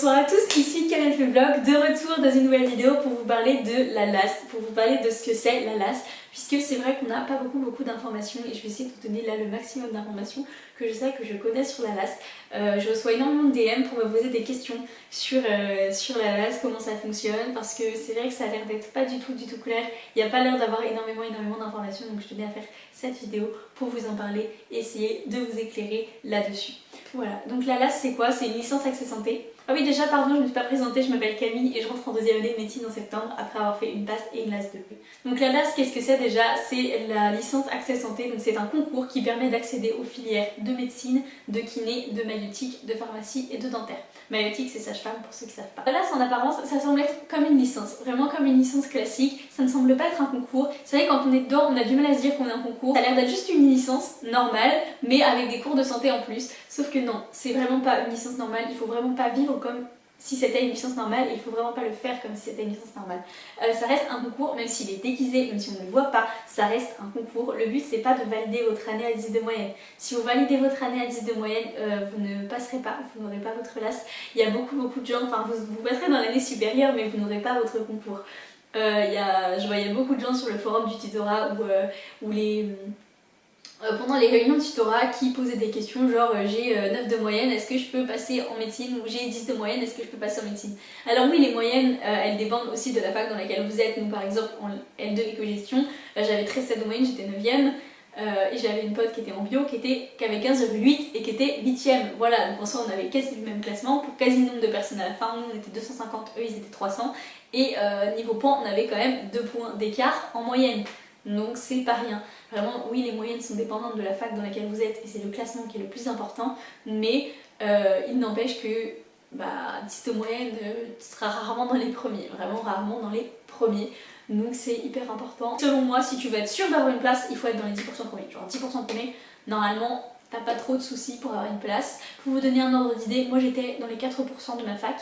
Bonjour à tous, ici Kamel fait vlog, de retour dans une nouvelle vidéo pour vous parler de la LAS, pour vous parler de ce que c'est la LAS, puisque c'est vrai qu'on n'a pas beaucoup d'informations et je vais essayer de vous donner là le maximum d'informations que je sais, que je connais sur la LAS. Je reçois énormément de DM pour me poser des questions sur la LAS, comment ça fonctionne, parce que c'est vrai que ça a l'air d'être pas du tout clair, il n'y a pas l'air d'avoir énormément d'informations, donc je tenais à faire cette vidéo pour vous en parler et essayer de vous éclairer là-dessus. Voilà, donc la LAS c'est quoi? C'est une licence accès santé. Ah oui, déjà pardon, je ne me suis pas présentée, je m'appelle Camille et je rentre en deuxième année de médecine en septembre après avoir fait une PASS et une LAS 2. Donc la LAS, qu'est-ce que c'est déjà? C'est la licence accès santé, donc c'est un concours qui permet d'accéder aux filières de médecine, de kiné, de maïeutique, de pharmacie et de dentaire. Maïeutique c'est sage-femme pour ceux qui ne savent pas. La LAS en apparence, ça semble être comme une licence, vraiment comme une licence classique, ça ne semble pas être un concours. C'est vrai que quand on est dedans, on a du mal à se dire qu'on est un concours. Ça a l'air d'être juste une licence normale, mais avec des cours de santé en plus. Sauf que non, c'est vraiment pas une licence normale, il faut vraiment pas vivre comme si c'était une licence normale et il faut vraiment pas le faire comme si c'était une licence normale. Ça reste un concours, même s'il est déguisé, même si on ne le voit pas, ça reste un concours. Le but c'est pas de valider votre année à 10 de moyenne. Si vous validez votre année à 10 de moyenne, vous ne passerez pas, vous n'aurez pas votre LAS. Il y a beaucoup de gens, enfin vous passerez dans l'année supérieure mais vous n'aurez pas votre concours. Je voyais beaucoup de gens sur le forum du tutorat où pendant les réunions de tutorat qui posaient des questions genre j'ai 9 de moyenne, est-ce que je peux passer en médecine, ou j'ai 10 de moyenne, est-ce que je peux passer en médecine? Alors oui, les moyennes elles dépendent aussi de la fac dans laquelle vous êtes. Donc par exemple en L2 éco-gestion, j'avais 13,7 de moyenne, j'étais 9ème et j'avais une pote qui était en bio qui avait 15,8 et qui était 8ème. Voilà, donc en soi on avait quasi le même classement pour quasi nombre de personnes à la fin. Nous on était 250, eux ils étaient 300 et niveau points on avait quand même 2 points d'écart en moyenne. Donc c'est pas rien. Vraiment, oui, les moyennes sont dépendantes de la fac dans laquelle vous êtes et c'est le classement qui est le plus important, mais il n'empêche que 10 de moyenne, tu seras rarement dans les premiers, vraiment rarement dans les premiers. Donc c'est hyper important. Selon moi, si tu veux être sûr d'avoir une place, il faut être dans les 10% premiers. Genre 10% premiers, normalement, t'as pas trop de soucis pour avoir une place. Pour vous donner un ordre d'idée, moi j'étais dans les 4% de ma fac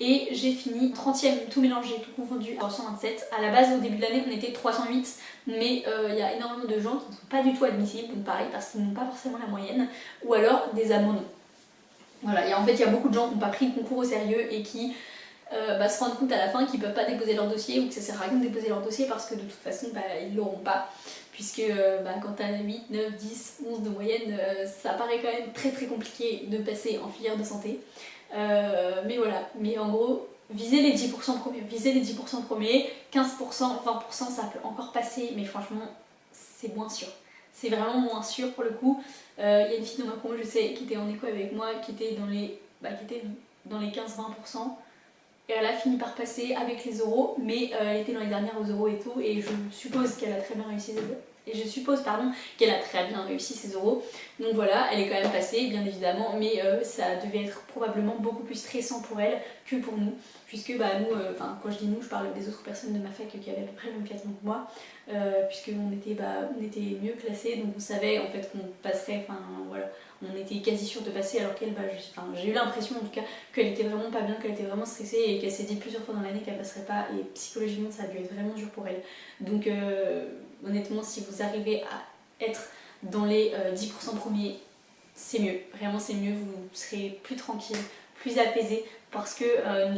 et j'ai fini 30ème, tout mélangé, tout confondu, à 127. À la base, au début de l'année, on était 308, mais il y a énormément de gens qui ne sont pas du tout admissibles, donc pareil, parce qu'ils n'ont pas forcément la moyenne, ou alors des abandons. Voilà, et en fait, il y a beaucoup de gens qui n'ont pas pris le concours au sérieux et qui se rendent compte à la fin qu'ils ne peuvent pas déposer leur dossier ou que ça sert à rien de déposer leur dossier parce que de toute façon, ils ne l'auront pas. Puisque quand tu as 8, 9, 10, 11 de moyenne, ça paraît quand même très compliqué de passer en filière de santé. Mais voilà, mais en gros, visez les 10% premiers, 15%, 20% ça peut encore passer, mais franchement, c'est moins sûr. C'est vraiment moins sûr pour le coup. Il y a une fille dans ma promo, je sais, qui était en éco avec moi, qui était dans les 15-20%. Et elle a fini par passer avec les euros, mais elle était dans les dernières aux euros et tout, et je suppose qu'elle a très bien réussi ses euros. Donc voilà, elle est quand même passée, bien évidemment, mais ça devait être probablement beaucoup plus stressant pour elle que pour nous, puisque nous, quand je dis nous, je parle des autres personnes de ma fac qui avaient à peu près le même classement que moi, puisqu'on était mieux classés, donc on savait en fait qu'on passerait, voilà. On était quasi sûr de passer alors qu'elle, j'ai eu l'impression en tout cas qu'elle était vraiment pas bien, qu'elle était vraiment stressée et qu'elle s'est dit plusieurs fois dans l'année qu'elle passerait pas et psychologiquement ça a dû être vraiment dur pour elle. Donc honnêtement, si vous arrivez à être dans les 10% premiers, c'est mieux, vraiment c'est mieux, vous serez plus tranquille, plus apaisé parce que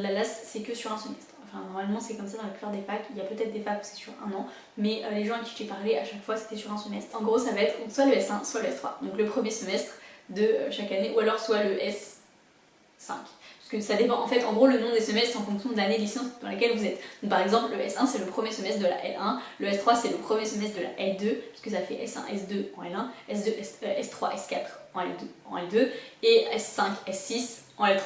la LAS c'est que sur un semestre. Enfin, normalement c'est comme ça dans la plupart des facs, il y a peut-être des facs où c'est sur un an, mais les gens à qui j'ai parlé à chaque fois c'était sur un semestre. En gros ça va être soit le S1 soit le S3, donc le premier semestre de chaque année, ou alors soit le S5. Parce que ça dépend, en fait, en gros, le nom des semestres en fonction de l'année de licence dans laquelle vous êtes. Donc par exemple, le S1 c'est le premier semestre de la L1, le S3 c'est le premier semestre de la L2, puisque ça fait S1, S2 en L1, S2, S3, S4 en L2, et S5, S6 en L3.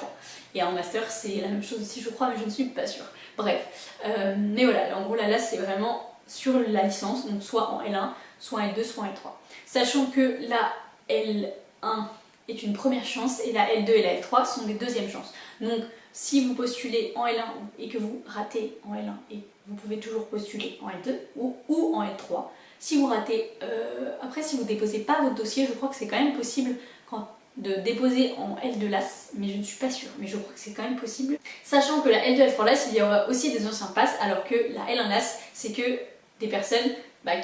Et en master c'est la même chose aussi je crois, mais je ne suis pas sûre. Bref, mais voilà, en gros la LAS c'est vraiment sur la licence, donc soit en L1, soit en L2, soit en L3. Sachant que la L1 est une première chance et la L2 et la L3 sont des deuxièmes chances. Donc si vous postulez en L1 et que vous ratez en L1, et vous pouvez toujours postuler en L2 ou en L3. Si vous ratez, après si vous ne déposez pas votre dossier, je crois que c'est quand même possible de déposer en L2 LAS, mais je ne suis pas sûre, mais je crois que c'est quand même possible. Sachant que la L2 L3 LAS, il y aura aussi des anciens passes, alors que la L1 LAS, c'est que des personnes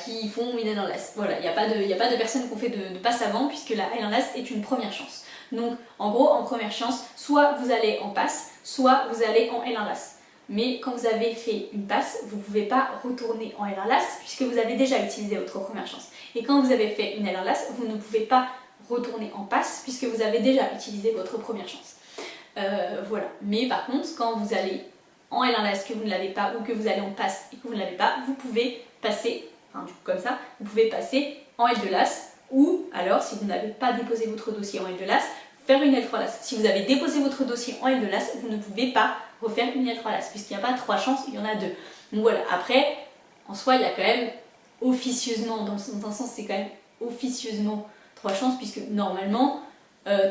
qui font une L1 LAS. Voilà, il n'y a pas de personnes qui ont fait de passe avant, puisque la L1 LAS est une première chance. Donc en gros, en première chance, soit vous allez en passe, soit vous allez en L1 LAS. Mais quand vous avez fait une passe, vous ne pouvez pas retourner en L1 LAS puisque vous avez déjà utilisé votre première chance. Et quand vous avez fait une L1 LAS, vous ne pouvez pas retourner en passe puisque vous avez déjà utilisé votre première chance. Voilà. Mais par contre, quand vous allez en L1 LAS que vous ne l'avez pas ou que vous allez en passe et que vous ne l'avez pas, vous pouvez passer, enfin du coup comme ça, vous pouvez passer en L2 LAS ou alors si vous n'avez pas déposé votre dossier en L2 LAS, faire une L3 LAS. Si vous avez déposé votre dossier en L2 LAS, vous ne pouvez pas refaire une L3 LAS puisqu'il n'y a pas 3 chances, il y en a 2. Donc voilà, après, en soi, il y a quand même officieusement, dans un sens c'est quand même officieusement 3 chances puisque normalement,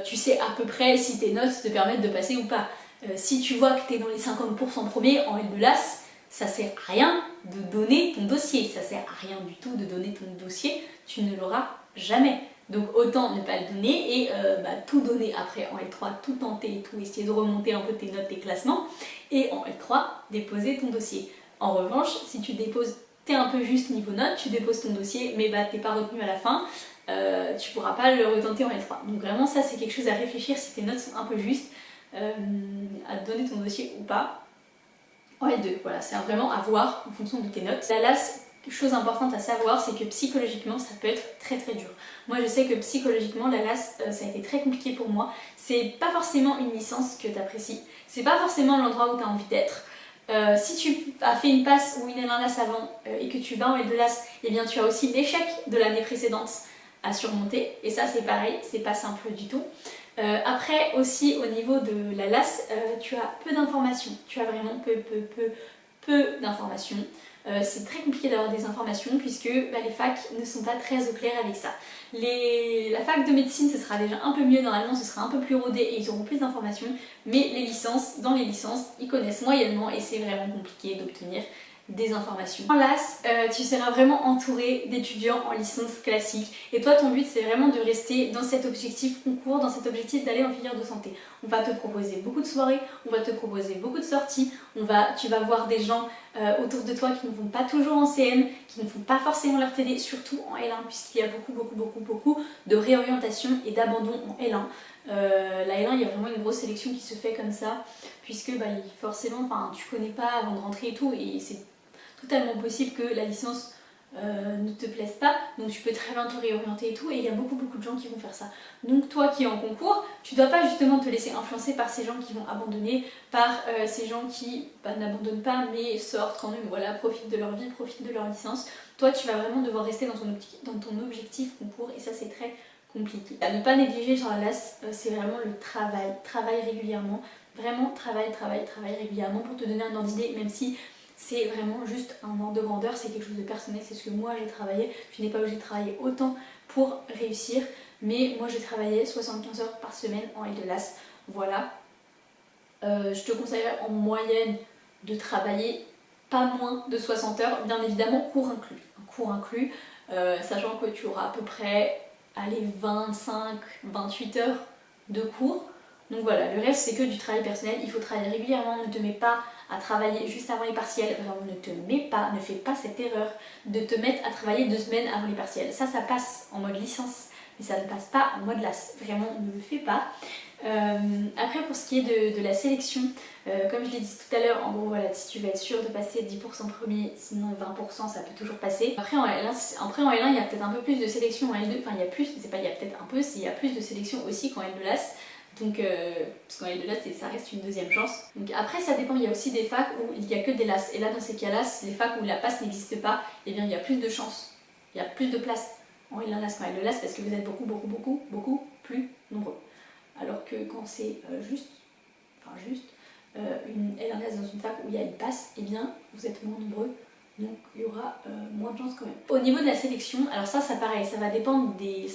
tu sais à peu près si tes notes te permettent de passer ou pas. Si tu vois que tu es dans les 50% premiers en L2 LAS, ça sert à rien de donner ton dossier, ça sert à rien du tout de donner ton dossier, tu ne l'auras jamais. Donc autant ne pas le donner et tout donner après en L3, tout tenter et tout, essayer de remonter un peu tes notes, tes classements, et en L3, déposer ton dossier. En revanche, si tu déposes, t'es un peu juste niveau notes, tu déposes ton dossier, mais t'es pas retenu à la fin, tu pourras pas le retenter en L3. Donc vraiment ça c'est quelque chose à réfléchir si tes notes sont un peu justes, à donner ton dossier ou pas en L2. Voilà, c'est vraiment à voir en fonction de tes notes. La LAS, chose importante à savoir, c'est que psychologiquement ça peut être très très dur. Moi je sais que psychologiquement la LAS ça a été très compliqué pour moi. C'est pas forcément une licence que tu apprécies, c'est pas forcément l'endroit où tu as envie d'être. Si tu as fait une passe ou une L1 LAS avant et que tu vas en L2 LAS, eh bien tu as aussi l'échec de l'année précédente à surmonter et ça c'est pareil, c'est pas simple du tout. Après aussi au niveau de la LAS, tu as peu d'informations, tu as vraiment peu d'informations. C'est très compliqué d'avoir des informations puisque les facs ne sont pas très au clair avec ça. La fac de médecine ce sera déjà un peu mieux, normalement ce sera un peu plus rodé et ils auront plus d'informations, mais les licences, dans les licences, ils connaissent moyennement et c'est vraiment compliqué d'obtenir des informations. En LAS, tu seras vraiment entouré d'étudiants en licence classique et toi ton but c'est vraiment de rester dans cet objectif concours, dans cet objectif d'aller en filière de santé. On va te proposer beaucoup de soirées, on va te proposer beaucoup de sorties, tu vas voir des gens autour de toi qui ne vont pas toujours en CM, qui ne font pas forcément leur TD, surtout en L1 puisqu'il y a beaucoup de réorientation et d'abandon en L1. La L1 il y a vraiment une grosse sélection qui se fait comme ça puisque forcément tu connais pas avant de rentrer et tout et c'est totalement possible que la licence ne te plaise pas, donc tu peux très bien te réorienter et tout, et il y a beaucoup de gens qui vont faire ça. Donc toi qui es en concours, tu dois pas justement te laisser influencer par ces gens qui vont abandonner, par ces gens qui n'abandonnent pas mais sortent quand même, voilà, profitent de leur vie, profitent de leur licence. Toi tu vas vraiment devoir rester dans ton objectif concours et ça c'est très compliqué. À ne pas négliger sur la LAS, c'est vraiment le travail régulièrement, vraiment travail régulièrement pour te donner un ordre d'idée, même si c'est vraiment juste un ordre de grandeur, c'est quelque chose de personnel, c'est ce que moi j'ai travaillé. Tu n'es pas obligé de travailler autant pour réussir, mais moi j'ai travaillé 75 heures par semaine en L2 LAS, voilà. Je te conseillerais en moyenne de travailler pas moins de 60 heures, bien évidemment cours inclus. Un cours inclus, sachant que tu auras à peu près 25-28 heures de cours. Donc voilà, le reste c'est que du travail personnel, il faut travailler régulièrement, ne te mets pas à travailler juste avant les partiels, vraiment ne fais pas cette erreur de te mettre à travailler 2 semaines avant les partiels. Ça passe en mode licence, mais ça ne passe pas en mode LAS, vraiment ne le fais pas. Après pour ce qui est de la sélection, comme je l'ai dit tout à l'heure, en gros voilà, si tu veux être sûr de passer 10% premier, sinon 20% ça peut toujours passer. Après en L1 il y a peut-être un peu plus de sélection, en L2, enfin il y a plus, c'est pas il y a peut-être un peu, il y a plus de sélection aussi qu'en L2 LAS. Donc, parce qu'en L2 LAS ça reste une deuxième chance. Donc après ça dépend, il y a aussi des facs où il n'y a que des LAS. Et là dans ces cas-là, les facs où la passe n'existe pas, et bien il y a plus de chances, il y a plus de place en L1 LAS qu'en L2 LAS parce que vous êtes beaucoup plus nombreux. Alors que quand c'est une L1 LAS dans une fac où il y a une passe, et bien vous êtes moins nombreux. Donc il y aura moins de chance quand même. Au niveau de la sélection, alors ça pareil, ça va dépendre des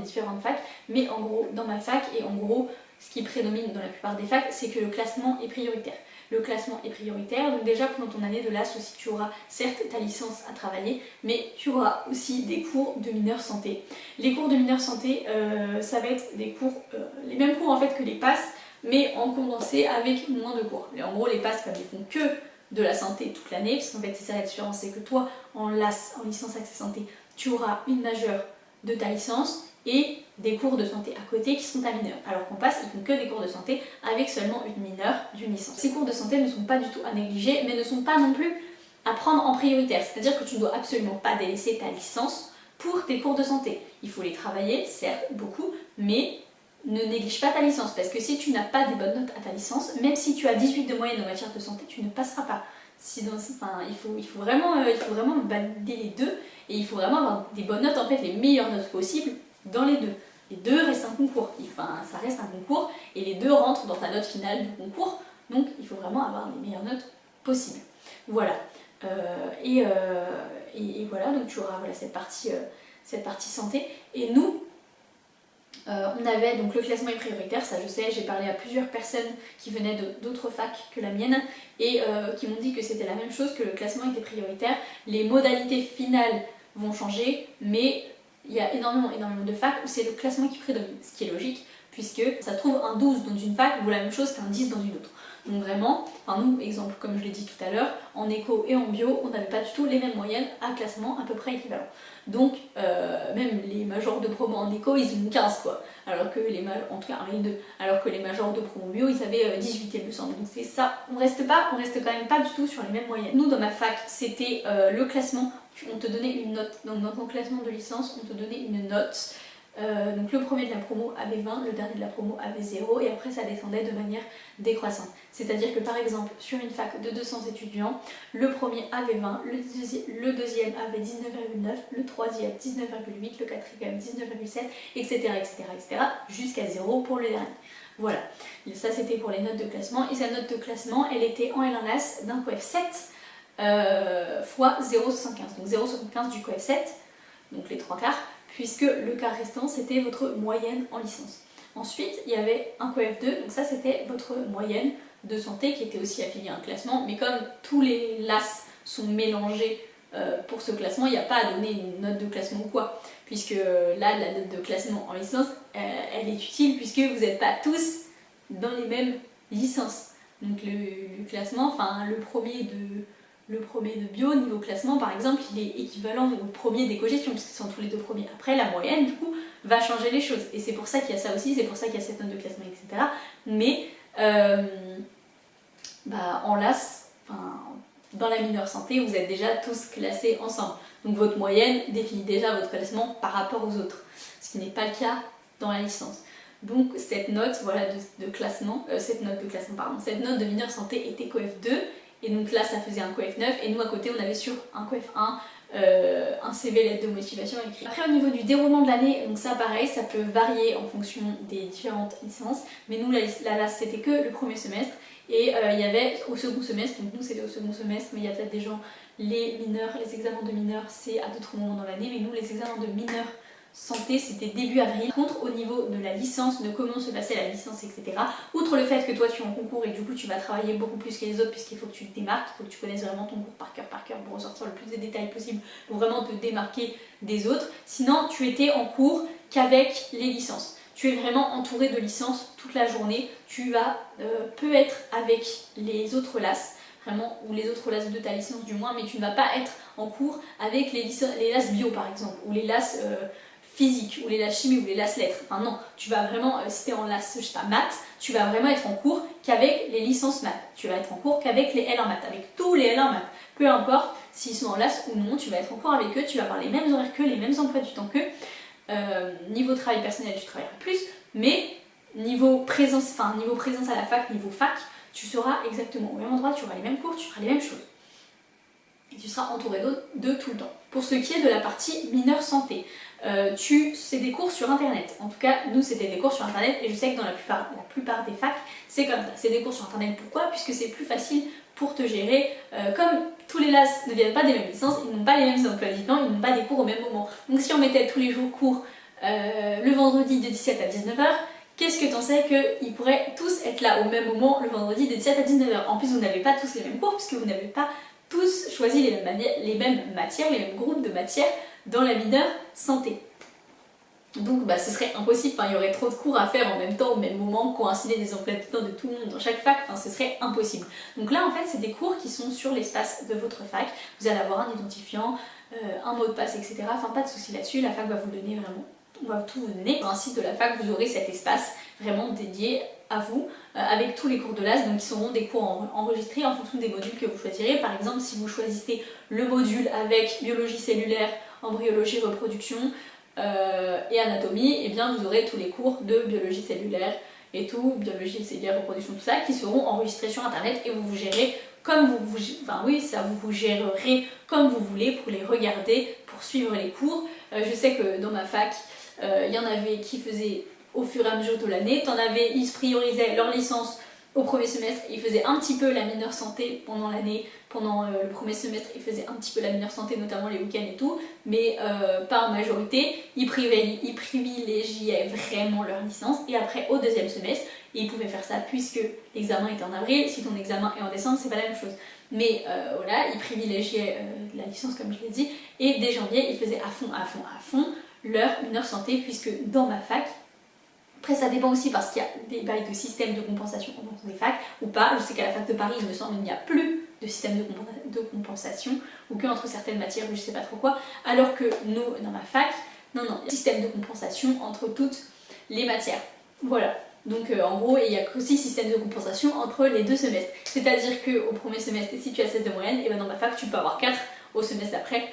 différentes facs, mais en gros dans ma fac et en gros ce qui prédomine dans la plupart des facs, c'est que le classement est prioritaire. Le classement est prioritaire, donc déjà pendant ton année de LAS aussi tu auras certes ta licence à travailler, mais tu auras aussi des cours de mineurs santé. Les cours de mineurs santé, ça va être des cours, les mêmes cours en fait que les passes, mais en condensé avec moins de cours. Et en gros les passes comme ils font que de la santé toute l'année, parce qu'en fait c'est ça la différence, c'est que toi en LAS, en licence accès santé, tu auras une majeure de ta licence et des cours de santé à côté qui sont à mineurs. Alors qu'en passe, ils font que des cours de santé avec seulement une mineure d'une licence. Ces cours de santé ne sont pas du tout à négliger, mais ne sont pas non plus à prendre en prioritaire. C'est-à-dire que tu ne dois absolument pas délaisser ta licence pour tes cours de santé. Il faut les travailler, certes, beaucoup, mais ne néglige pas ta licence. Parce que si tu n'as pas des bonnes notes à ta licence, même si tu as 18 de moyenne en matière de santé, tu ne passeras pas. Il faut vraiment valider les deux et il faut vraiment avoir des bonnes notes, en fait, les meilleures notes possibles dans les deux. Les deux restent un concours, ça reste un concours et les deux rentrent dans ta note finale du concours, donc il faut vraiment avoir les meilleures notes possibles. Voilà. Et voilà, donc tu auras cette partie santé. Et nous, on avait donc le classement est prioritaire, ça je sais, j'ai parlé à plusieurs personnes qui venaient d'autres facs que la mienne et qui m'ont dit que c'était la même chose, que le classement était prioritaire. Les modalités finales vont changer, mais il y a énormément de facs où c'est le classement qui prédomine, ce qui est logique, puisque ça trouve un 12 dans une fac vaut la même chose qu'un 10 dans une autre. Donc vraiment, nous, exemple, comme je l'ai dit tout à l'heure, en éco et en bio, on n'avait pas du tout les mêmes moyennes à classement à peu près équivalent. Donc, même les majors de promo en éco, ils ont 15 quoi. Alors que en tout cas, un et 2. Alors que les majors de promo bio, ils avaient 18 il me semble. Donc c'est ça, on reste quand même pas du tout sur les mêmes moyennes. Nous, dans ma fac, c'était le classement, on te donnait une note. Donc dans ton classement de licence, on te donnait une note. Donc le premier de la promo avait 20, le dernier de la promo avait 0 et après ça descendait de manière décroissante. C'est-à-dire que par exemple sur une fac de 200 étudiants, le premier avait 20, le deuxième avait 19,9, le troisième 19,8, le quatrième 19,7, etc. jusqu'à 0 pour le dernier. Voilà, ça c'était pour les notes de classement et sa note de classement elle était en L1LAS d'un coef 7 fois 0,75, donc 0,75 du coef 7, donc les 3 quarts, puisque le quart restant c'était votre moyenne en licence. Ensuite il y avait un coef 2, donc ça c'était votre moyenne de santé qui était aussi affiliée à un classement, mais comme tous les LAS sont mélangés pour ce classement, il n'y a pas à donner une note de classement ou quoi, puisque là la note de classement en licence elle est utile puisque vous n'êtes pas tous dans les mêmes licences. Donc le classement, le premier de bio, niveau classement par exemple, il est équivalent au premier d'éco-gestion, puisqu'ils sont tous les deux premiers. Après, la moyenne, du coup, va changer les choses. Et c'est pour ça qu'il y a ça aussi, c'est pour ça qu'il y a cette note de classement, etc. Mais en LAS, dans la mineure santé, vous êtes déjà tous classés ensemble. Donc votre moyenne définit déjà votre classement par rapport aux autres, ce qui n'est pas le cas dans la licence. Donc cette note cette note de mineure santé était coef 2. Et donc là ça faisait un coef 9 et nous à côté on avait sur un coef 1 un CV lettre de motivation écrit. Après au niveau du déroulement de l'année, donc ça pareil, ça peut varier en fonction des différentes licences, mais nous la LAS c'était que le premier semestre et il y avait au second semestre, donc nous c'était au second semestre, mais il y a peut-être des gens, les examens de mineurs c'est à d'autres moments dans l'année, mais nous les examens de mineurs santé c'était début avril. Par contre au niveau de la licence, de comment se passait la licence, etc. Outre le fait que toi tu es en concours et du coup tu vas travailler beaucoup plus que les autres puisqu'il faut que tu te démarques, il faut que tu connaisses vraiment ton cours par cœur pour ressortir le plus de détails possible pour vraiment te démarquer des autres. Sinon tu étais en cours qu'avec les licences. Tu es vraiment entouré de licences toute la journée. Tu vas peu être avec les autres LAS, vraiment, ou les autres LAS de ta licence du moins, mais tu ne vas pas être en cours avec les LAS bio par exemple, ou les LAS physique, ou les LAS chimie, ou les LAS lettres. Enfin non, tu vas vraiment, si tu es en LAS, je sais pas, maths, tu vas vraiment être en cours qu'avec les licences maths. Tu vas être en cours qu'avec les L en maths, avec tous les L en maths. Peu importe s'ils sont en LAS ou non, tu vas être en cours avec eux, tu vas avoir les mêmes horaires qu'eux, les mêmes emplois du temps qu'eux. Niveau travail personnel, tu travailleras plus, mais niveau présence à la fac, niveau fac, tu seras exactement au même endroit, tu auras les mêmes cours, tu feras les mêmes choses. Et tu seras entouré de tout le temps. Pour ce qui est de la partie mineure santé, c'est des cours sur internet. En tout cas, nous c'était des cours sur internet et je sais que dans la plupart des facs, c'est comme ça. C'est des cours sur internet. Pourquoi? Puisque c'est plus facile pour te gérer. Comme tous les LAS ne viennent pas des mêmes licences, ils n'ont pas les mêmes emplois du temps, ils n'ont pas des cours au même moment. Donc si on mettait tous les jours cours le vendredi de 17 à 19h, qu'est-ce que t'en sais qu'ils pourraient tous être là au même moment le vendredi de 17 à 19h? En plus, vous n'avez pas tous les mêmes cours puisque vous n'avez pas tous choisi les mêmes matières, les mêmes groupes de matières dans la mineure santé. Donc ce serait impossible, il y aurait trop de cours à faire en même temps, au même moment, coïncider des emplois du temps de tout le monde dans chaque fac, ce serait impossible. Donc là en fait c'est des cours qui sont sur l'espace de votre fac, vous allez avoir un identifiant, un mot de passe, etc. Pas de souci là-dessus, la fac va vous donner vraiment on va tout vous donner. Sur un site de la fac, vous aurez cet espace vraiment dédié à vous, avec tous les cours de LAS, donc qui seront des cours enregistrés en fonction des modules que vous choisirez. Par exemple, si vous choisissez le module avec biologie cellulaire, embryologie, reproduction et anatomie, et bien vous aurez tous les cours de biologie cellulaire et tout, biologie cellulaire, reproduction, tout ça, qui seront enregistrés sur internet et vous gérez comme vous gérerez comme vous voulez pour les regarder, pour suivre les cours. Je sais que dans ma fac, il y en avait qui faisaient au fur et à mesure de l'année. T'en avais, ils priorisaient leur licence au premier semestre, ils faisaient un petit peu la mineure santé pendant l'année. Pendant le premier semestre, ils faisaient un petit peu la mineure santé, notamment les week-ends et tout, mais pas en majorité. Ils privilégiaient vraiment leur licence, et après au deuxième semestre, ils pouvaient faire ça puisque l'examen était en avril. Si ton examen est en décembre, c'est pas la même chose. Mais voilà, ils privilégiaient la licence comme je l'ai dit, et dès janvier, ils faisaient à fond leur mineure santé, puisque dans ma fac, après ça dépend aussi parce qu'il y a des bails de système de compensation en fonction des facs ou pas. Je sais qu'à la fac de Paris, il me semble, il n'y a plus de système de compensation, ou qu'entre certaines matières, je sais pas trop quoi, alors que nous, dans ma fac, non, il y a un système de compensation entre toutes les matières. Voilà. Donc en gros, il y a aussi système de compensation entre les deux semestres. C'est-à-dire qu'au premier semestre, si tu as 7 de moyenne, et ben dans ma fac, tu peux avoir 4. Au semestre d'après,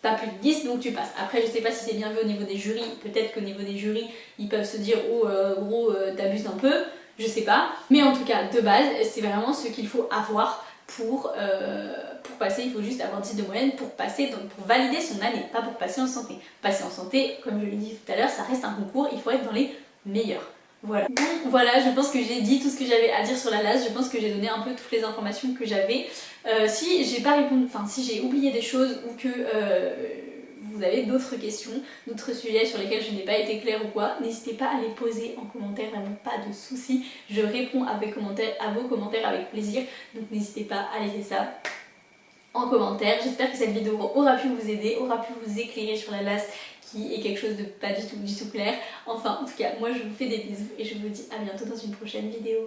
t'as plus de 10, donc tu passes. Après, je sais pas si c'est bien vu au niveau des jurys. Peut-être qu'au niveau des jurys, ils peuvent se dire oh gros, t'abuses un peu. Je sais pas. Mais en tout cas, de base, c'est vraiment ce qu'il faut avoir pour passer. Il faut juste avoir 10 de moyenne pour passer, donc pour valider son année, pas pour passer en santé. Passer en santé, comme je l'ai dit tout à l'heure, ça reste un concours, il faut être dans les meilleurs. Voilà. Bon, voilà, je pense que j'ai dit tout ce que j'avais à dire sur la LAS, je pense que j'ai donné un peu toutes les informations que j'avais. Si j'ai pas répondu, enfin si j'ai oublié des choses ou que vous avez d'autres questions, d'autres sujets sur lesquels je n'ai pas été claire ou quoi, n'hésitez pas à les poser en commentaire, vraiment pas de soucis. Je réponds à vos commentaires avec plaisir, donc n'hésitez pas à laisser ça en commentaire. J'espère que cette vidéo aura pu vous aider, aura pu vous éclairer sur la LAS, qui est quelque chose de pas du tout clair. Enfin, en tout cas, moi je vous fais des bisous et je vous dis à bientôt dans une prochaine vidéo.